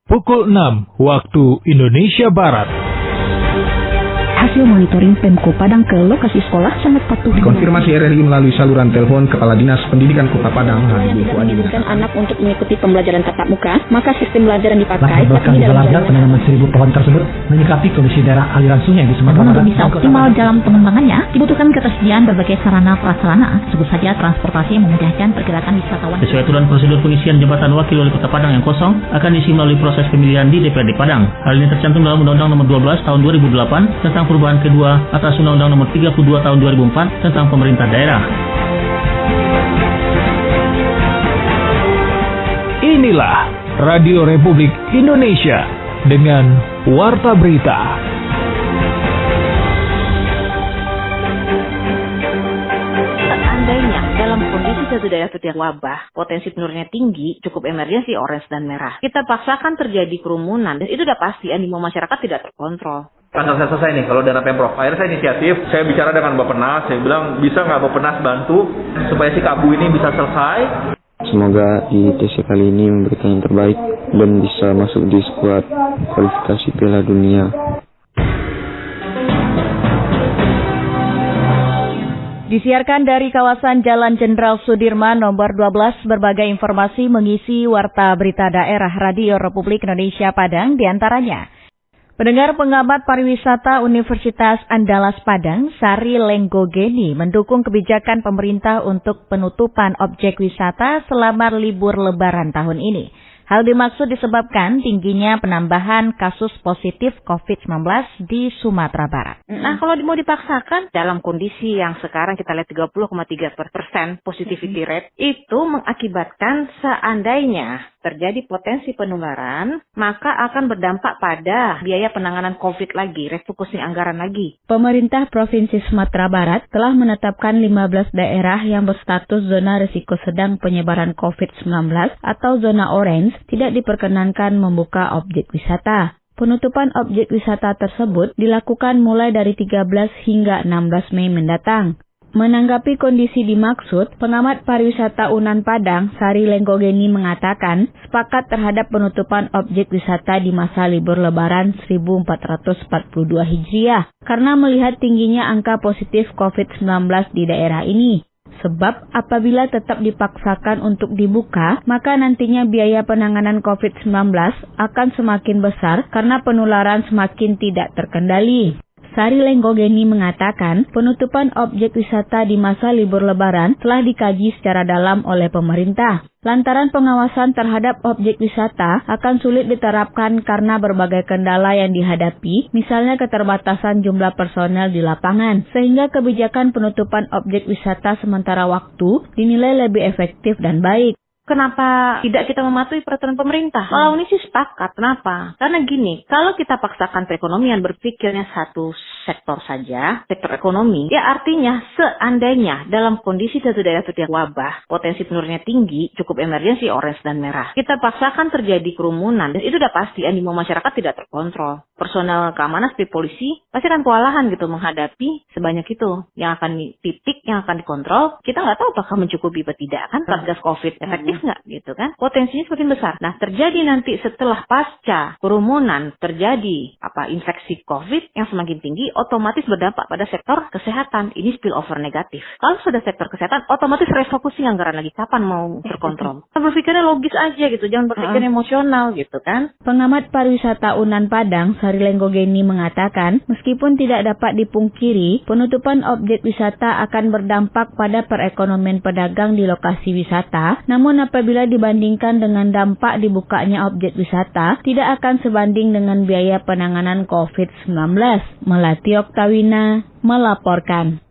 Pukul 6 waktu Indonesia Barat. Hasil monitoring Pemko Padang ke lokasi sekolah sangat patuh. Konfirmasi RRI melalui saluran telepon Kepala Dinas Pendidikan Kota Padang. Menginginkan anak untuk mengikuti pembelajaran tatap muka, maka sistem pelajaran dipakai. Bahkan belajar penanaman 1000 pohon tersebut menyikapi kondisi daerah aliran sungai di Sumatera Barat. Untuk bisa optimal dalam pengembangannya, dibutuhkan ketersediaan berbagai sarana prasarana, sebut saja transportasi yang memudahkan pergerakan wisatawan. Sesuai aturan prosedur pengisian jabatan Wakil Wali Kota Padang yang kosong akan diisi melalui proses pemilihan di DPRD Padang. Hal ini tercantum dalam Undang-Undang Nomor 12 Tahun 2008 tentang perubahan kedua atas Undang-Undang Nomor 32 Tahun 2004 tentang pemerintah daerah. Inilah Radio Republik Indonesia dengan Warta Berita. Seandainya dalam kondisi satu daerah terjadi wabah, potensi penurunannya tinggi, cukup emergensi orange dan merah. Kita paksakan terjadi kerumunan, dan itu udah pasti animo masyarakat tidak terkontrol. Tanggal saya selesai nih, kalau dana Pemprov. Akhirnya saya inisiatif, saya bicara dengan Bappenas, saya bilang bisa nggak Bappenas bantu supaya si Kabu ini bisa selesai. Semoga ITC kali ini memberikan yang terbaik dan bisa masuk di skuad kualifikasi Piala Dunia. Disiarkan dari kawasan Jalan Jenderal Sudirman nomor 12, berbagai informasi mengisi Warta Berita Daerah Radio Republik Indonesia Padang, diantaranya. Pendengar pengamat pariwisata Universitas Andalas Padang, Sari Lenggogeni, mendukung kebijakan pemerintah untuk penutupan objek wisata selama libur Lebaran tahun ini. Hal dimaksud disebabkan tingginya penambahan kasus positif COVID-19 di Sumatera Barat. Nah, kalau mau dipaksakan dalam kondisi yang sekarang kita lihat 30,3% positivity rate, itu mengakibatkan seandainya terjadi potensi penularan, maka akan berdampak pada biaya penanganan COVID lagi, refocusing anggaran lagi. Pemerintah Provinsi Sumatera Barat telah menetapkan 15 daerah yang berstatus zona risiko sedang penyebaran COVID-19 atau zona orange tidak diperkenankan membuka objek wisata. Penutupan objek wisata tersebut dilakukan mulai dari 13 hingga 16 Mei mendatang. Menanggapi kondisi dimaksud, pengamat pariwisata Unan Padang, Sari Lenggogeni mengatakan sepakat terhadap penutupan objek wisata di masa libur Lebaran 1442 Hijriah karena melihat tingginya angka positif COVID-19 di daerah ini. Sebab apabila tetap dipaksakan untuk dibuka, maka nantinya biaya penanganan COVID-19 akan semakin besar karena penularan semakin tidak terkendali. Sari Lenggogeni mengatakan penutupan objek wisata di masa libur Lebaran telah dikaji secara dalam oleh pemerintah. Lantaran pengawasan terhadap objek wisata akan sulit diterapkan karena berbagai kendala yang dihadapi, misalnya keterbatasan jumlah personel di lapangan, sehingga kebijakan penutupan objek wisata sementara waktu dinilai lebih efektif dan baik. Kenapa tidak kita mematuhi peraturan pemerintah? Kalau ini sih sepakat. Kenapa? Karena gini, kalau kita paksakan perekonomian berpikirnya satu sektor saja, sektor ekonomi, ya artinya seandainya dalam kondisi satu daerah terjadi wabah, potensi penurunannya tinggi, cukup emergensi orange dan merah. Kita paksakan terjadi kerumunan, dan itu udah pasti animo masyarakat tidak terkontrol. Personel keamanan seperti polisi pasti akan kewalahan gitu menghadapi sebanyak itu yang akan titik, yang akan dikontrol. Kita nggak tahu apakah mencukupi atau tidak kan. Satgas COVID efektif efektif nggak gitu kan? Potensinya semakin besar. Nah, terjadi nanti setelah pasca kerumunan terjadi infeksi COVID yang semakin tinggi, otomatis berdampak pada sektor kesehatan. Ini spillover negatif. Kalau sudah sektor kesehatan, otomatis refocusing anggaran lagi. Kapan mau terkontrol? Kita berpikirnya logis aja gitu, jangan berpikir emosional gitu kan. Pengamat pariwisata UNAN Padang, Sari Lenggogeni mengatakan, meskipun tidak dapat dipungkiri, penutupan objek wisata akan berdampak pada perekonomian pedagang di lokasi wisata, namun apabila dibandingkan dengan dampak dibukanya objek wisata, tidak akan sebanding dengan biaya penanganan COVID-19. Melati Oktawina melaporkan.